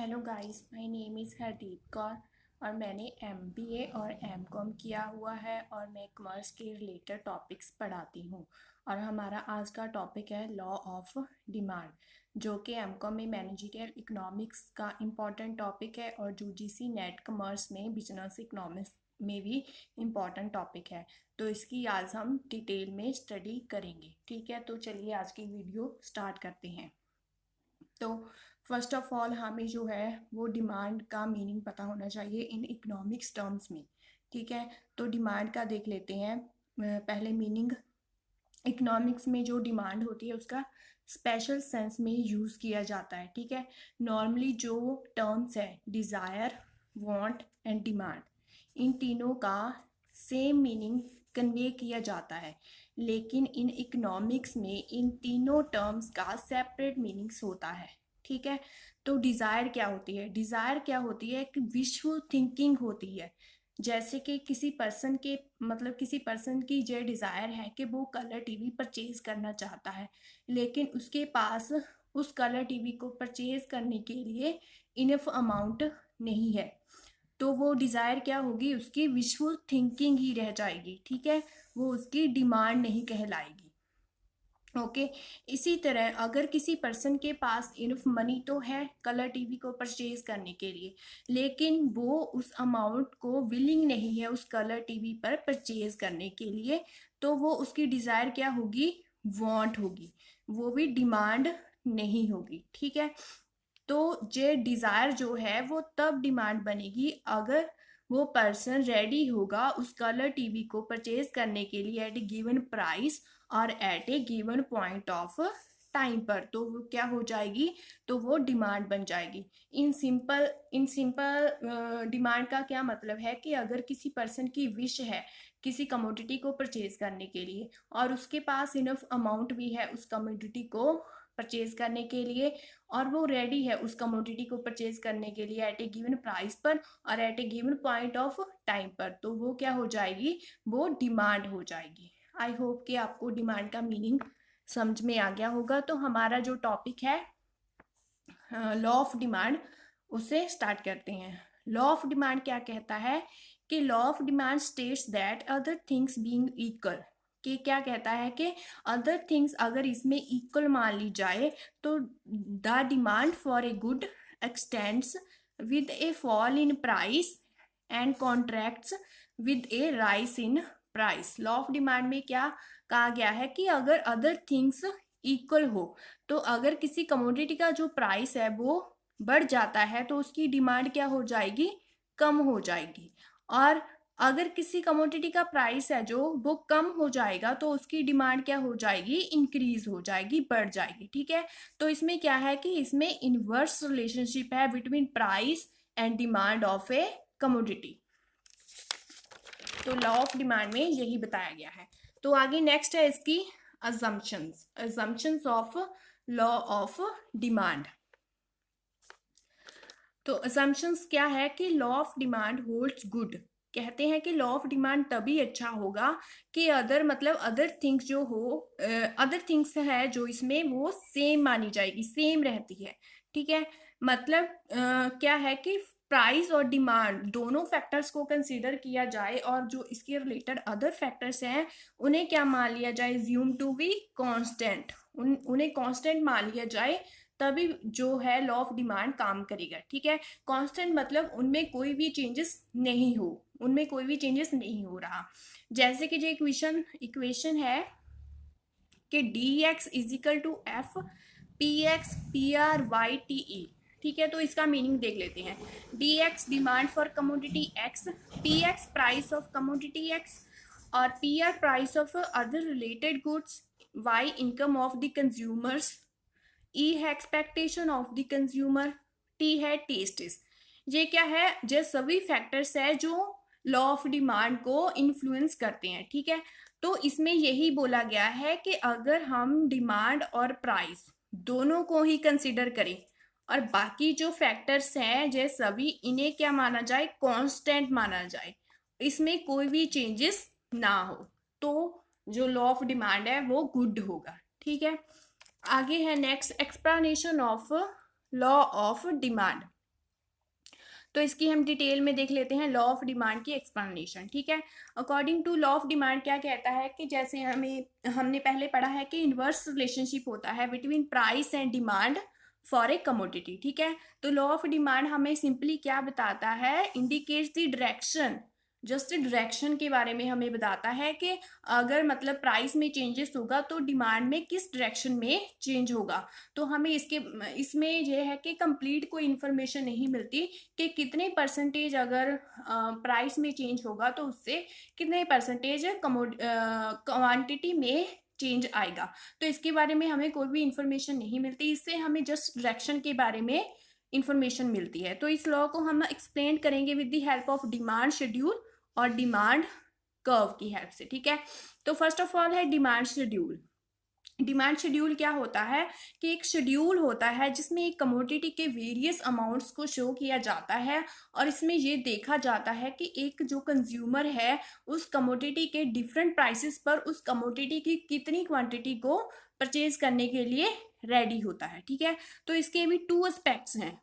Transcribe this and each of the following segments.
Hello guys, my name is Hardeep Kaur और मैंने MBA और एमकॉम किया हुआ है और मैं कॉमर्स के रिलेटेड टॉपिक्स पढ़ाती हूँ। और हमारा आज का टॉपिक है लॉ ऑफ डिमांड, जो कि एमकॉम में मैनेजरियल इकोनॉमिक्स का इम्पॉर्टेंट टॉपिक है और यूजीसी नेट कॉमर्स में बिजनेस इकोनॉमिक्स में भी इम्पॉर्टेंट टॉपिक है। तो इसकी आज हम डिटेल में स्टडी करेंगे। ठीक है, तो चलिए आज की वीडियो स्टार्ट करते हैं। तो फर्स्ट ऑफ ऑल हमें जो है वो डिमांड का मीनिंग पता होना चाहिए इन इकोनॉमिक्स टर्म्स में। ठीक है, तो डिमांड का देख लेते हैं। पहले मीनिंग। इकोनॉमिक्स में जो डिमांड होती है उसका स्पेशल सेंस में यूज़ किया जाता है। ठीक है, नॉर्मली जो टर्म्स है डिज़ायर, वांट एंड डिमांड, इन तीनों का सेम मीनिंग कन्वे किया जाता है, लेकिन इन इकोनॉमिक्स में इन तीनों टर्म्स का सेपरेट मीनिंग्स होता है। ठीक है, तो डिज़ायर क्या होती है? डिज़ायर क्या होती है? एक विशुअल थिंकिंग होती है। जैसे कि किसी पर्सन के किसी पर्सन की ये डिज़ायर है कि वो कलर टीवी परचेज करना चाहता है, लेकिन उसके पास उस कलर टीवी को परचेज करने के लिए इनफ अमाउंट नहीं है, तो वो डिज़ायर क्या होगी? उसकी विशुअल थिंकिंग ही रह जाएगी। ठीक है, वो उसकी डिमांड नहीं कहलाएगी। ओके, इसी तरह अगर किसी पर्सन के पास इनफ मनी तो है कलर टीवी को परचेज करने के लिए, लेकिन वो उस अमाउंट को विलिंग नहीं है उस कलर टीवी पर परचेज करने के लिए, तो वो उसकी डिज़ायर क्या होगी? वांट होगी, वो भी डिमांड नहीं होगी। ठीक है, तो ये डिज़ायर जो है वो तब डिमांड बनेगी अगर वो पर्सन रेडी होगा उस कलर टीवी को परचेज करने के लिए एट ए गिवन प्राइस और at a given point of time पर, तो वो क्या हो जाएगी? तो वो डिमांड बन जाएगी। इन सिंपल डिमांड का क्या मतलब है कि अगर किसी पर्सन की विश है किसी कमोडिटी को परचेज करने के लिए और उसके पास इनफ अमाउंट भी है उस कमोडिटी को परचेज करने के लिए, और वो रेडी है उस कमोडिटी को परचेज करने के लिए एट ए गिवन प्राइस पर और at a given point of time पर, तो वो क्या हो जाएगी? वो डिमांड हो जाएगी। आई होप कि आपको डिमांड का मीनिंग समझ में आ गया होगा। तो हमारा जो टॉपिक है लॉ ऑफ डिमांड, उसे स्टार्ट करते हैं। लॉ ऑफ डिमांड क्या कहता है कि law of demand states that other things being equal, कि क्या कहता है कि अदर थिंग्स अगर इसमें इक्वल मान ली जाए तो the demand for a good x tends with A fall in price and contracts with A rise in price. Law of demand में क्या कहा गया है कि अगर अदर थिंग्स इक्वल हो, तो अगर किसी कमोडिटी का जो प्राइस है वो बढ़ जाता है तो उसकी डिमांड क्या हो जाएगी? कम हो जाएगी। और अगर किसी कमोडिटी का प्राइस है जो वो कम हो जाएगा तो उसकी डिमांड क्या हो जाएगी? इंक्रीज हो जाएगी, बढ़ जाएगी। ठीक है, तो इसमें क्या है कि इसमें इनवर्स रिलेशनशिप है between price and demand of a commodity. तो लॉ ऑफ डिमांड में यही बताया गया है। तो आगे नेक्स्ट है इसकी assumptions of law of demand. तो अजम्पशंस क्या है कि law of demand holds good. कहते हैं कि लॉ ऑफ डिमांड तभी अच्छा होगा कि अदर थिंग्स जो हो, अदर थिंग्स है जो इसमें वो सेम मानी जाएगी, सेम रहती है। ठीक है, क्या है कि प्राइस और डिमांड दोनों फैक्टर्स को कंसीडर किया जाए और जो इसके रिलेटेड अदर फैक्टर्स हैं उन्हें क्या मान लिया जाए? ज्यूम टू बी कांस्टेंट, उन्हें कांस्टेंट मान लिया जाए, तभी जो है लॉ ऑफ डिमांड काम करेगा। ठीक है, कांस्टेंट मतलब उनमें कोई भी चेंजेस नहीं हो, उनमें कोई भी चेंजेस नहीं हो रहा। जैसे कि जो इक्वेशन है कि D X equal to F P X P R Y T E. ठीक है, तो इसका मीनिंग देख लेते हैं। D X demand for commodity X, P X price of commodity X और P R price of other related goods, Y income of the consumers, E है expectation of the consumer, T है taste. ये क्या है? ये सभी factors है जो लॉ ऑफ डिमांड को इन्फ्लुएंस करते हैं। ठीक है, तो इसमें यही बोला गया है कि अगर हम डिमांड और प्राइस दोनों को ही कंसिडर करें और बाकी जो फैक्टर्स हैं ये सभी, इन्हें क्या माना जाए? कांस्टेंट माना जाए, इसमें कोई भी चेंजेस ना हो, तो जो लॉ ऑफ डिमांड है वो गुड होगा। ठीक है, आगे है next explanation of law of demand. तो इसकी हम डिटेल में देख लेते हैं लॉ ऑफ डिमांड की एक्सप्लेनेशन। ठीक है, according to law of demand क्या कहता है कि जैसे हमने पहले पढ़ा है कि इनवर्स रिलेशनशिप होता है between price and demand for a commodity. ठीक है, तो लॉ ऑफ डिमांड हमें सिंपली क्या बताता है, indicates the direction, just direction के बारे में हमें बताता है कि अगर मतलब प्राइस में चेंजेस होगा तो डिमांड में किस डायरेक्शन में चेंज होगा। तो हमें इसमें यह है कि कंप्लीट कोई इन्फॉर्मेशन नहीं मिलती कि कितने परसेंटेज अगर प्राइस में चेंज होगा तो उससे कितने परसेंटेज क्वांटिटी में चेंज आएगा। तो इसके बारे में हमें कोई भी इंफॉर्मेशन नहीं मिलती, इससे हमें जस्ट डायरेक्शन के बारे में इंफॉर्मेशन मिलती है। तो इस लॉ को हम एक्सप्लेन करेंगे with the help of demand schedule और डिमांड कर्व की हेल्प से। ठीक है, तो फर्स्ट ऑफ ऑल है डिमांड शेड्यूल। डिमांड शेड्यूल क्या होता है कि एक शेड्यूल होता है जिसमें एक कमोडिटी के वेरियस अमाउंट्स को शो किया जाता है और इसमें ये देखा जाता है कि एक जो कंज्यूमर है उस कमोडिटी के डिफरेंट प्राइसेस पर उस कमोडिटी की कितनी क्वांटिटी को परचेज करने के लिए रेडी होता है। ठीक है, तो इसके भी टू एस्पेक्ट्स हैं।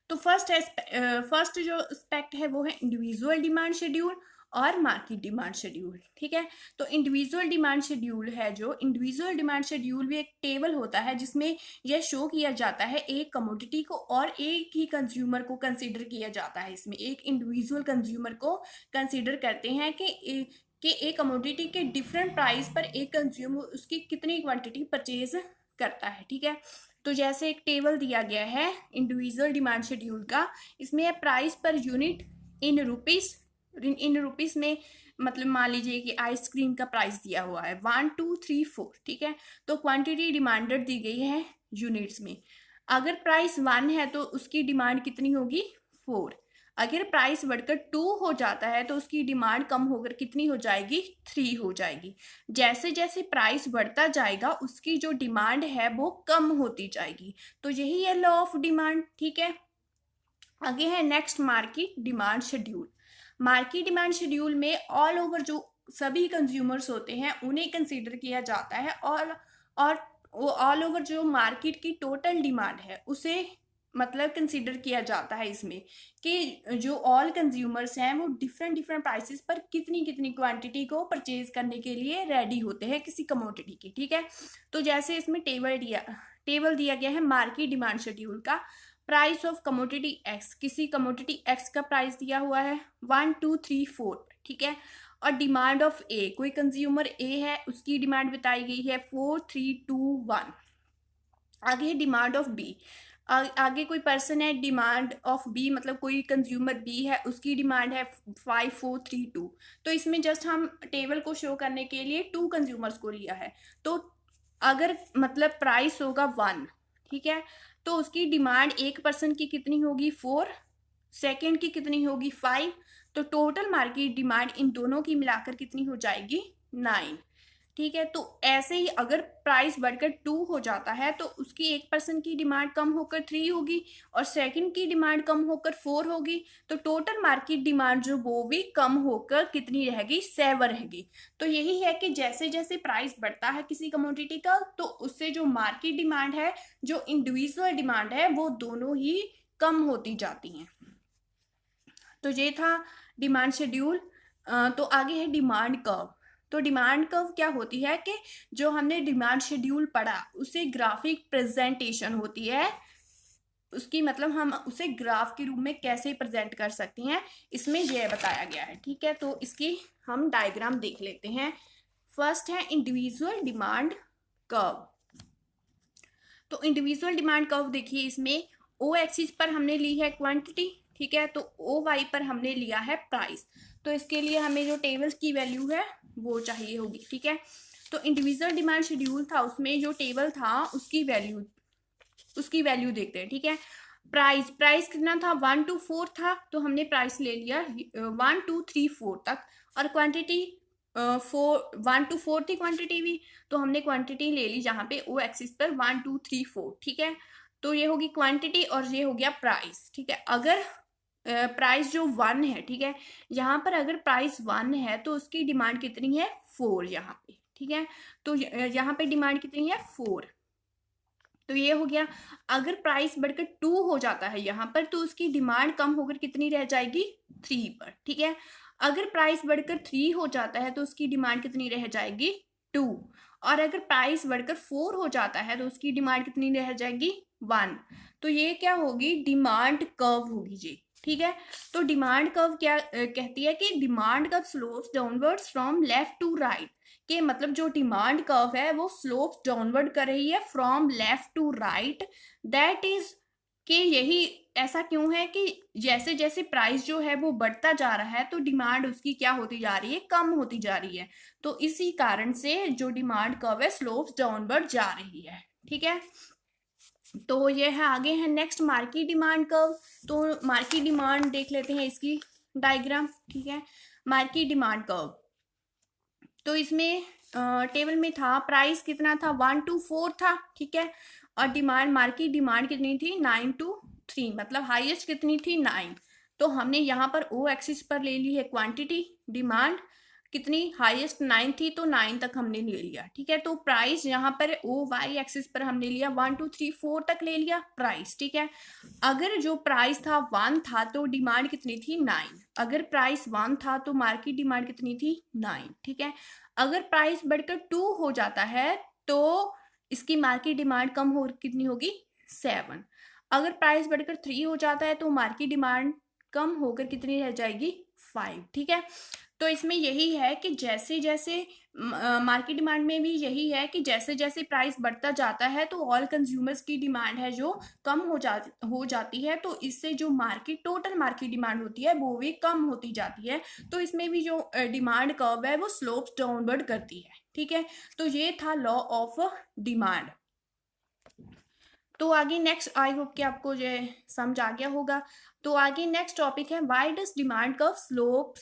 तो फर्स्ट जो एस्पेक्ट है वो है इंडिविजुअल डिमांड शेड्यूल और मार्केट डिमांड शेड्यूल। ठीक है, तो इंडिविजुअल डिमांड शेड्यूल है, जो इंडिविजुअल डिमांड शेड्यूल भी एक टेबल होता है जिसमें यह शो किया जाता है एक कमोडिटी को और एक ही कंज्यूमर को कंसीडर किया जाता है। इसमें एक इंडिविजुअल कंज्यूमर को कंसीडर करते हैं कि एक कमोडिटी के डिफरेंट प्राइस पर एक कंज्यूमर उसकी कितनी क्वांटिटी परचेज करता है। ठीक है, तो जैसे एक टेबल दिया गया है इंडिविजुअल डिमांड शेड्यूल का, इसमें price per unit in rupees में, मतलब मान लीजिए कि आइसक्रीम का प्राइस दिया हुआ है 1 2 3 4। ठीक है, तो क्वांटिटी डिमांडेड दी गई है यूनिट्स में। अगर प्राइस 1 है तो उसकी डिमांड कितनी होगी 4। अगर प्राइस बढ़कर 2 हो जाता है तो उसकी डिमांड कम होकर कितनी हो जाएगी 3 हो जाएगी। जैसे जैसे प्राइस बढ़ता जाएगा उसकी जो डिमांड है वो कम होती जाएगी। तो यही है लॉ ऑफ डिमांड। ठीक है, आगे है next market demand schedule. Market demand schedule में ऑल ओवर जो सभी कंज्यूमर्स होते हैं उन्हें कंसीडर किया जाता है और वो ऑल ओवर जो मार्केट की टोटल डिमांड है उसे मतलब कंसीडर किया जाता है इसमें कि जो ऑल कंज्यूमर्स हैं वो डिफरेंट प्राइसेस पर कितनी कितनी क्वांटिटी को परचेज करने के लिए रेडी होते हैं किसी कमोडिटी की। ठीक है, तो जैसे इसमें टेबल दिया गया है मार्केट डिमांड शेड्यूल का। प्राइस ऑफ कमोडिटी एक्स, किसी कमोडिटी एक्स का प्राइस दिया हुआ है 1 2 3 4। ठीक है, और डिमांड ऑफ ए, कोई कंज्यूमर ए है उसकी डिमांड बताई गई है 4 3 2 1। आगे है डिमांड ऑफ बी, आगे कोई पर्सन है डिमांड ऑफ बी, मतलब कोई कंज्यूमर बी है उसकी डिमांड है 5 4 3 2। तो इसमें जस्ट हम टेबल को शो करने के लिए 2 कंज्यूमर्स को लिया है। तो अगर मतलब प्राइस होगा 1, ठीक है, तो उसकी डिमांड एक पर्सन की कितनी होगी 4, सेकेंड की कितनी होगी 5, तो टोटल मार्केट डिमांड इन दोनों की मिलाकर कितनी हो जाएगी 9। ठीक है, तो ऐसे ही अगर प्राइस बढ़कर 2 हो जाता है तो उसकी एक पर्सन की डिमांड कम होकर 3 होगी और सेकंड की डिमांड कम होकर 4 होगी। तो टोटल मार्केट डिमांड जो वो भी कम होकर कितनी रहेगी 7 रहेगी। तो यही है कि जैसे जैसे प्राइस बढ़ता है किसी कमोडिटी का तो उससे जो मार्केट डिमांड है जो इंडिविजुअल डिमांड है वो दोनों ही कम होती जाती हैं। तो ये था डिमांड शेड्यूल। तो आगे है डिमांड कर्व। तो डिमांड कर्व क्या होती है कि जो हमने डिमांड शेड्यूल पढ़ा उसे ग्राफिक प्रेजेंटेशन होती है उसकी, मतलब हम उसे ग्राफ के रूप में कैसे प्रेजेंट कर सकते हैं इसमें यह बताया गया है। ठीक है, तो इसकी हम डायग्राम देख लेते हैं। फर्स्ट है इंडिविजुअल डिमांड कर्व। तो इंडिविजुअल डिमांड कर्व देखिए, इसमें ओ एक्सिस पर हमने ली है क्वांटिटी, ठीक है, तो ओ वाई पर हमने लिया है प्राइस। तो इसके लिए हमें जो टेबल्स की वैल्यू है वो चाहिए होगी। ठीक है, तो इंडिविजुअल डिमांड शेड्यूल था उसमें जो टेबल था उसकी वैल्यू देखते हैं। ठीक है, प्राइस कितना था 1 to 4 था, तो हमने प्राइस ले लिया 1 2 3 4 तक, और क्वांटिटी 1 to 4 थी क्वांटिटी भी, तो हमने क्वांटिटी ले ली जहाँ पे ओ एक्सिस पर 1 2 3 4। ठीक है, तो ये होगी क्वांटिटी और ये हो गया प्राइस। ठीक है, अगर प्राइस जो 1 है, ठीक है, यहाँ पर अगर प्राइस 1 है तो उसकी डिमांड कितनी है 4 यहाँ पे। ठीक है, तो यहाँ पे डिमांड कितनी है 4। तो ये हो गया। अगर प्राइस बढ़कर 2 हो जाता है यहाँ पर, तो उसकी डिमांड कम होकर कितनी रह जाएगी, 3 पर। ठीक है, अगर प्राइस बढ़कर 3 हो जाता है तो उसकी डिमांड कितनी रह जाएगी, 2। और अगर प्राइस बढ़कर 4 हो जाता है तो उसकी डिमांड कितनी रह जाएगी, 1। तो ये क्या होगी, डिमांड कर्व होगी जी। ठीक है, तो डिमांड कर्व क्या कहती है कि demand curve slopes downwards from left to right, कि मतलब जो डिमांड कर्व है वो स्लोप डाउनवर्ड कर रही है from left to right. That is कि यही ऐसा क्यों है कि जैसे जैसे प्राइस जो है वो बढ़ता जा रहा है तो डिमांड उसकी क्या होती जा रही है, कम होती जा रही है। तो इसी कारण से जो डिमांड कर्व है स्लोप डाउनवर्ड जा रही है। ठीक है, तो ये है, आगे है नेक्स्ट मार्केट डिमांड कर्व। तो मार्केट डिमांड देख लेते हैं इसकी डायग्राम। ठीक है, मार्केट डिमांड कर्व, तो इसमें टेबल में था प्राइस कितना था, 1 to 4 था। ठीक है, और डिमांड, मार्केट डिमांड कितनी थी, 9 to 3, मतलब हाईएस्ट कितनी थी, 9। तो हमने यहाँ पर ओ एक्सिस पर ले ली है क्वांटिटी, डिमांड कितनी हाईएस्ट 9 थी तो 9 तक हमने ले लिया। ठीक है, तो प्राइस यहाँ पर ओ वाई एक्सिस पर हमने लिया 1 2 3 4 तक ले लिया प्राइस। ठीक है, अगर जो प्राइस था 1 था तो डिमांड कितनी थी, 9। अगर प्राइस 1 था तो मार्केट डिमांड कितनी थी, 9। ठीक है, अगर प्राइस बढ़कर 2 हो जाता है तो इसकी मार्केट डिमांड कम हो कितनी होगी, 7। अगर प्राइस बढ़कर 3 हो जाता है तो मार्केट डिमांड कम होकर कितनी रह जाएगी, 5। ठीक है, तो इसमें यही है कि जैसे जैसे मार्केट डिमांड में भी यही है कि जैसे जैसे प्राइस बढ़ता जाता है तो ऑल कंज्यूमर्स की डिमांड है जो कम हो जाती है, तो इससे जो मार्केट टोटल मार्केट डिमांड होती है वो भी कम होती जाती है। तो इसमें भी जो डिमांड कर्व है वो स्लोप्स डाउनवर्ड करती है। ठीक है, तो ये था लॉ ऑफ डिमांड। तो आगे नेक्स्ट, आई होप कि आपको ये समझ आ गया होगा। तो आगे नेक्स्ट टॉपिक है why does demand curve slope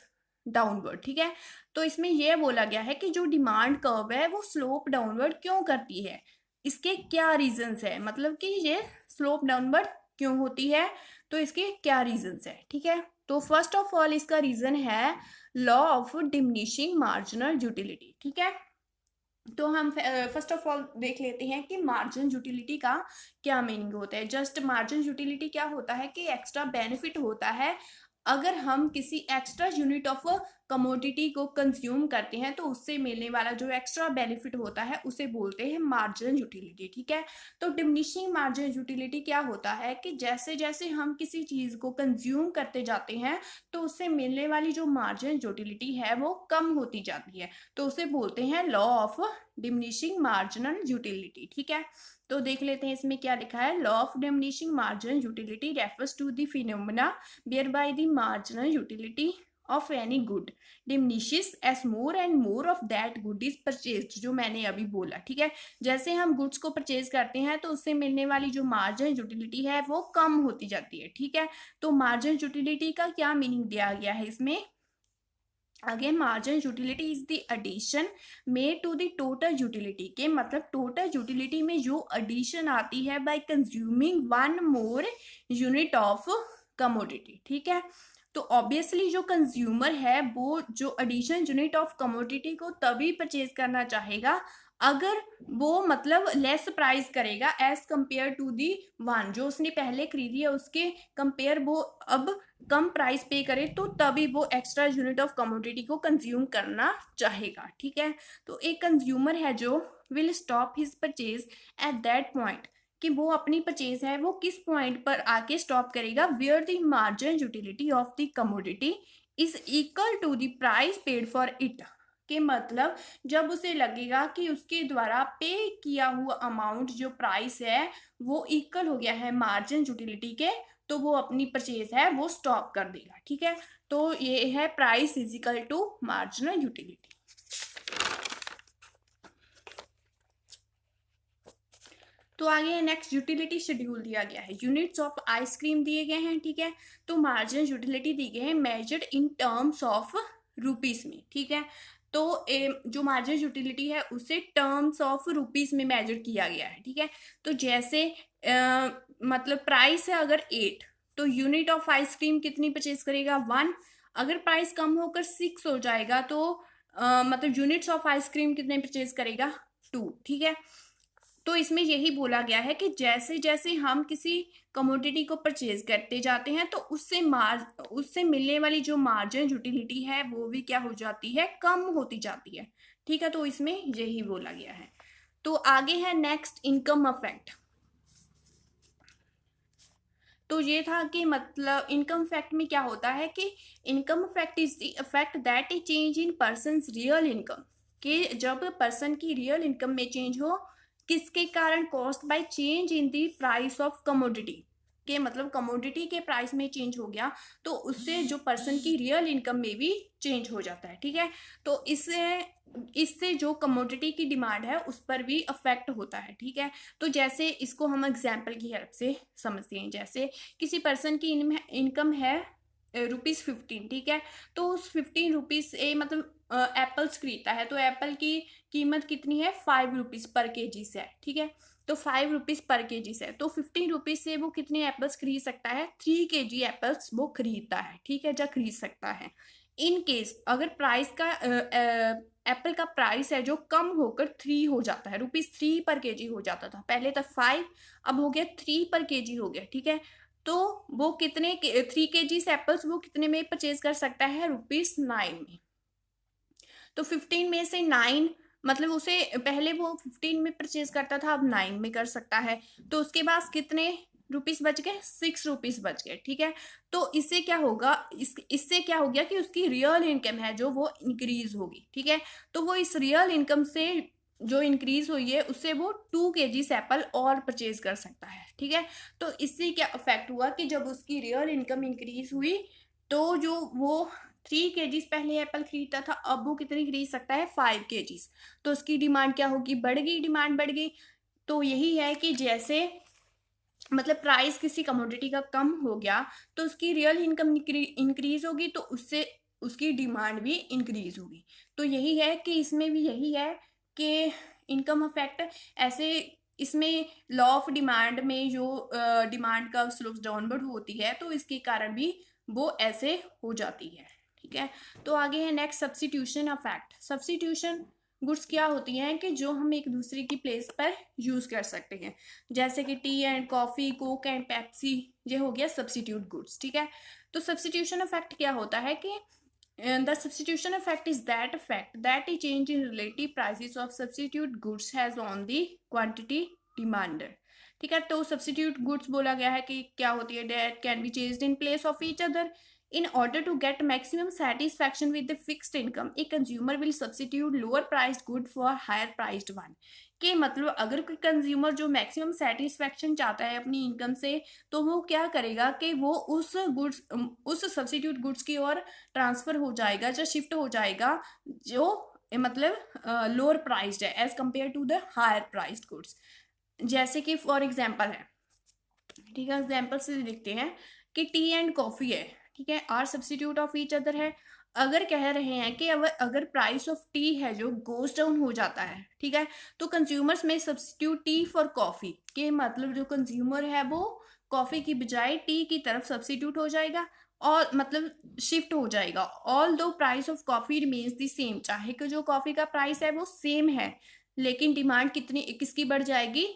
downward. ठीक है, तो इसमें यह बोला गया है कि जो डिमांड कर्व है वो स्लोप डाउनवर्ड क्यों करती है, इसके क्या रीजंस है, मतलब कि ये स्लोप डाउनवर्ड क्यों होती है, तो इसके क्या रीजंस है। ठीक है, तो फर्स्ट ऑफ ऑल इसका रीजन है law of diminishing marginal utility. ठीक है, तो हम फर्स्ट ऑफ ऑल देख लेते हैं कि मार्जिन यूटिलिटी का क्या मीनिंग होता है। जस्ट मार्जिन यूटिलिटी क्या होता है कि एक्स्ट्रा बेनिफिट होता है अगर हम किसी एक्स्ट्रा यूनिट ऑफ कमोडिटी को कंज्यूम करते हैं तो उससे मिलने वाला जो एक्स्ट्रा बेनिफिट होता है उसे बोलते हैं मार्जिन यूटिलिटी। ठीक है, तो डिमिनिशिंग मार्जिन यूटिलिटी क्या होता है कि जैसे जैसे हम किसी चीज को कंज्यूम करते जाते हैं तो उससे मिलने वाली जो मार्जिन यूटिलिटी है वो कम होती जाती है, तो उसे बोलते हैं law of diminishing marginal utility. ठीक है, तो देख लेते हैं इसमें क्या लिखा है। Law of diminishing marginal utility refers to the phenomena whereby the marginal utility of any good diminishes as more and more of that good is purchased, जो मैंने अभी बोला। ठीक है, जैसे हम गुड्स को परचेज करते हैं तो उससे मिलने वाली जो मार्जिन यूटिलिटी है वो कम होती जाती है। ठीक है, तो मार्जिन यूटिलिटी का क्या मीनिंग दिया गया है इसमें, again margin utility is the addition made to the total utility, के मतलब टोटल यूटिलिटी में जो एडिशन आती है by consuming one more unit of commodity. ठीक है, तो ऑब्वियसली जो कंज्यूमर है वो जो एडिशन यूनिट ऑफ कमोडिटी को तभी परचेज करना चाहेगा अगर वो मतलब लेस प्राइस करेगा as compare to the one, जो उसने पहले खरीदी है उसके कंपेयर वो अब कम प्राइस पे करे तो तभी वो एक्स्ट्रा यूनिट ऑफ कमोडिटी को कंज्यूम करना चाहेगा। ठीक है, तो एक कंज्यूमर है जो will stop his purchase at that point, कि वो अपनी परचेज है वो किस पॉइंट पर आके स्टॉप करेगा, where the margin utility of the commodity is equal to the price paid for it, के मतलब जब उसे लगेगा कि उसके द्वारा पे किया हुआ अमाउंट जो प्राइस है वो इक्वल हो गया है मार्जिन यूटिलिटी के, तो वो अपनी परचेज है वो स्टॉप कर देगा। ठीक है, तो ये है price is equal to marginal utility. तो आगे नेक्स्ट यूटिलिटी शेड्यूल दिया गया है, यूनिट्स ऑफ आइसक्रीम दिए गए हैं। ठीक है, तो मार्जिन यूटिलिटी दी गई है measured in terms of rupees में। ठीक है, तो जो मार्जिन यूटिलिटी है उसे टर्म्स ऑफ रुपीस में मेजर किया गया है। ठीक है, तो जैसे मतलब प्राइस है अगर 8 तो यूनिट ऑफ आइसक्रीम कितनी परचेज करेगा, 1। अगर प्राइस कम होकर 6 हो जाएगा तो मतलब यूनिट्स ऑफ आइसक्रीम कितने परचेज करेगा, 2। ठीक है, तो इसमें यही बोला गया है कि जैसे जैसे हम किसी कमोडिटी को परचेज करते जाते हैं तो उससे मिलने वाली जो मार्जिन यूटिलिटी है वो भी क्या हो जाती है, कम होती जाती है। ठीक है, तो इसमें यही बोला गया है। तो आगे है नेक्स्ट, इनकम अफेक्ट। तो ये था कि मतलब इनकम फैक्ट में क्या होता है कि income fact is the effect that A change in person real income, कि जब पर्सन की रियल इनकम में चेंज हो, किसके कारण, cost by change in the price of commodity, के मतलब कमोडिटी के प्राइस में चेंज हो गया तो उससे जो पर्सन की रियल इनकम में भी चेंज हो जाता है। ठीक है, तो इससे जो कमोडिटी की डिमांड है उस पर भी अफेक्ट होता है। ठीक है, तो जैसे इसको हम एग्जाम्पल की हेल्प से समझते हैं। जैसे किसी पर्सन की इनकम है ₹15, ठीक है, तो उस 15 रुपीज से मतलब एप्पल्स खरीदता है, तो एप्पल की कीमत कितनी है, ₹5 पर केजी से है। ठीक है, तो ₹5 पर केजी से है, तो 15 रुपीज से वो कितने एप्पल्स खरीद सकता है, 3 kg एप्पल्स वो खरीदता है। ठीक है, या खरीद सकता है। इन केस अगर प्राइस का एप्पल का प्राइस है जो कम होकर 3 हो जाता है, ₹3 पर केजी हो जाता था, पहले तक 5, अब हो गया 3 पर केजी हो गया। ठीक है, तो वो कितने 3 kg एप्पल्स वो कितने में परचेज कर सकता है, ₹9 में। तो 15 में से 9 मतलब उसे पहले वो 15 में परचेज करता था, अब 9 में कर सकता है, तो उसके पास कितने रुपीस बच गए, ₹6 बच गए। ठीक है, तो इससे क्या होगा, इससे क्या हो गया कि उसकी रियल इनकम है जो वो इंक्रीज होगी। ठीक है, तो वो इस रियल इनकम से जो इंक्रीज हुई है उससे वो 2 kg एप्पल और परचेज कर सकता है। ठीक है, तो इससे क्या इफेक्ट हुआ कि जब उसकी रियल इनकम इंक्रीज हुई तो जो वो 3 kg पहले एप्पल खरीदता था, अब वो कितनी खरीद सकता है, 5 kg। तो उसकी डिमांड क्या होगी, बढ़ गई, डिमांड बढ़ गई। तो यही है कि जैसे मतलब प्राइस किसी कमोडिटी का कम हो गया तो उसकी रियल इनकम इंक्रीज होगी, तो उससे उसकी डिमांड भी इंक्रीज होगी। तो यही है कि इसमें भी यही है कि इनकम अफेक्ट ऐसे, इसमें लॉ ऑफ डिमांड में जो डिमांड का स्लोप डाउनवर्ड होती है तो इसके कारण भी वो ऐसे हो जाती है। ठीक है, तो आगे है next, substitution affect. Substitution goods क्या होती हैं कि जो हम एक दूसरे की प्लेस पर यूज कर सकते हैं, जैसे कि T and coffee, Coke and Pepsi, ये हो गया सब्स्टिट्यूट गुड्स। ठीक है, तो सब्स्टिट्यूशन इफेक्ट क्या होता है कि the substitution effect is that effect that A change in relative prices of substitute goods has on the quantity demanded. ठीक है, तो सब्स्टिट्यूट गुड्स बोला गया है कि क्या होती है, that can be changed in place of each other in order to get maximum satisfaction with the fixed income a consumer will substitute lower priced good for higher priced one। कि मतलब अगर कोई कंज्यूमर जो maximum satisfaction चाहता है अपनी income से, तो वो क्या करेगा कि वो उस सब्सिट्यूट गुड्स की ओर ट्रांसफर हो जाएगा या शिफ्ट हो जाएगा जो मतलब लोअर प्राइस्ड है as compare to the higher priced goods. जैसे कि फॉर एग्जांपल है, ठीक है, एग्जांपल से देखते हैं कि टी एंड कॉफी है, ठीक है, are substitute of each other है। अगर कह रहे हैं कि अगर प्राइस ऑफ टी है जो गोज डाउन हो जाता है, ठीक है, तो कंज्यूमर्स में सब्स्टिट्यूट टी फॉर कॉफी, के मतलब जो कंज्यूमर है वो कॉफी की बजाय टी की तरफ सब्स्टिट्यूट हो जाएगा और मतलब शिफ्ट हो जाएगा। ऑल दो price of coffee remains the same, चाहे कि जो कॉफी का प्राइस है वो सेम है, लेकिन डिमांड कितनी किसकी बढ़ जाएगी,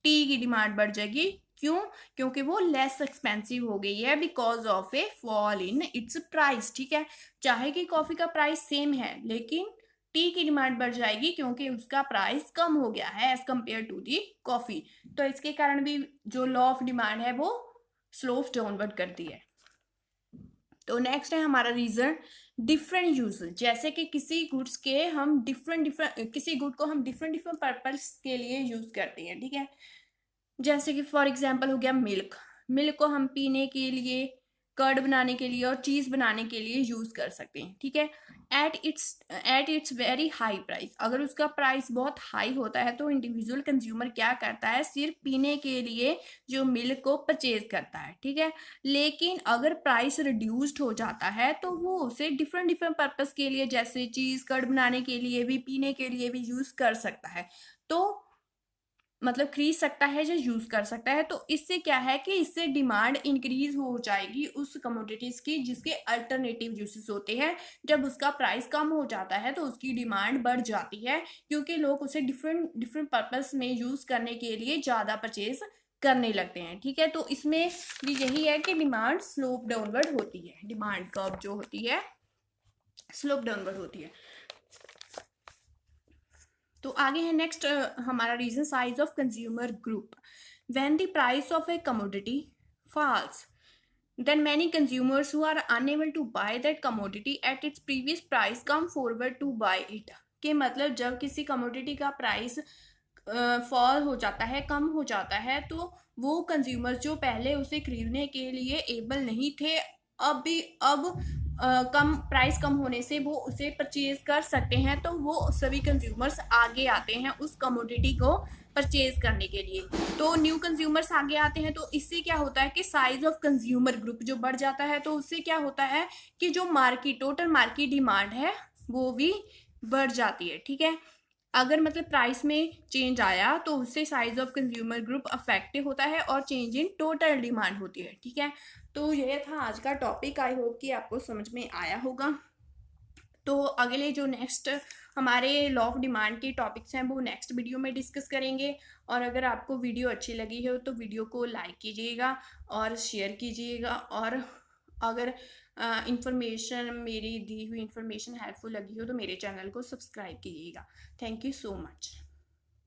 टी की डिमांड बढ़ जाएगी। क्यों, क्योंकि वो लेस एक्सपेंसिव हो गई है because of A fall in its price. ठीक है, चाहे कि कॉफी का प्राइस सेम है लेकिन टी की डिमांड बढ़ जाएगी क्योंकि उसका प्राइस कम हो गया है as compare to the coffee. तो इसके कारण भी जो लॉ ऑफ डिमांड है वो स्लोप डाउनवर्ड करती है। तो नेक्स्ट है हमारा रीजन, डिफरेंट यूज। जैसे कि किसी गुड्स के हम किसी गुड को हम डिफरेंट डिफरेंट पर्पस के लिए यूज करते हैं। ठीक है, जैसे कि फॉर एग्जांपल हो गया मिल्क। मिल्क को हम पीने के लिए, कर्ड बनाने के लिए और चीज़ बनाने के लिए यूज़ कर सकते हैं। ठीक है, at its very high price, अगर उसका प्राइस बहुत हाई होता है तो इंडिविजुअल कंज्यूमर क्या करता है, सिर्फ पीने के लिए जो मिल्क को परचेज करता है। ठीक है, लेकिन अगर प्राइस रिड्यूस्ड हो जाता है तो वो उसे डिफरेंट डिफरेंट पर्पस के लिए, जैसे चीज़, कर्ड बनाने के लिए भी, पीने के लिए भी यूज़ कर सकता है। तो मतलब खरीद सकता है या यूज़ कर सकता है। तो इससे क्या है कि इससे डिमांड इंक्रीज़ हो जाएगी उस कमोडिटीज़ की जिसके अल्टरनेटिव यूसेस होते हैं। जब उसका प्राइस कम हो जाता है तो उसकी डिमांड बढ़ जाती है, क्योंकि लोग उसे डिफरेंट डिफरेंट पर्पस में यूज़ करने के लिए ज़्यादा परचेज़ करने लगते हैं। ठीक है, तो इसमें भी यही है कि डिमांड स्लोप डाउनवर्ड होती है। डिमांड कर्व जो होती है स्लोप डाउनवर्ड होती है। तो आगे है नेक्स्ट हमारा reason, size of consumer group. When the price of a commodity falls, then many consumers who are unable to buy that commodity at its previous price come forward to buy it। के मतलब जब किसी commodity का price fall हो जाता है, कम हो जाता है, तो वो कंज्यूमर जो पहले उसे खरीदने के लिए एबल नहीं थे, अब कम प्राइस कम होने से वो उसे परचेज कर सकते हैं। तो वो सभी कंज्यूमर्स आगे आते हैं उस कमोडिटी को परचेज करने के लिए। तो न्यू कंज्यूमर्स आगे आते हैं, तो इससे क्या होता है कि साइज ऑफ कंज्यूमर ग्रुप जो बढ़ जाता है, तो उससे क्या होता है कि जो मार्केट टोटल मार्केट डिमांड है वो भी बढ़ जाती है। ठीक है, अगर मतलब प्राइस में चेंज आया तो उससे size of consumer group affect होता है और चेंज इन टोटल डिमांड होती है। ठीक है, तो ये था आज का टॉपिक। आई होप कि आपको समझ में आया होगा। तो अगले जो नेक्स्ट हमारे लॉ ऑफ डिमांड के टॉपिक्स हैं वो नेक्स्ट वीडियो में डिस्कस करेंगे। और अगर आपको वीडियो अच्छी लगी हो तो वीडियो को लाइक कीजिएगा और शेयर कीजिएगा। और अगर इंफॉर्मेशन मेरी दी हुई इंफॉर्मेशन हेल्पफुल लगी हो तो मेरे चैनल को सब्सक्राइब कीजिएगा। Thank you so much.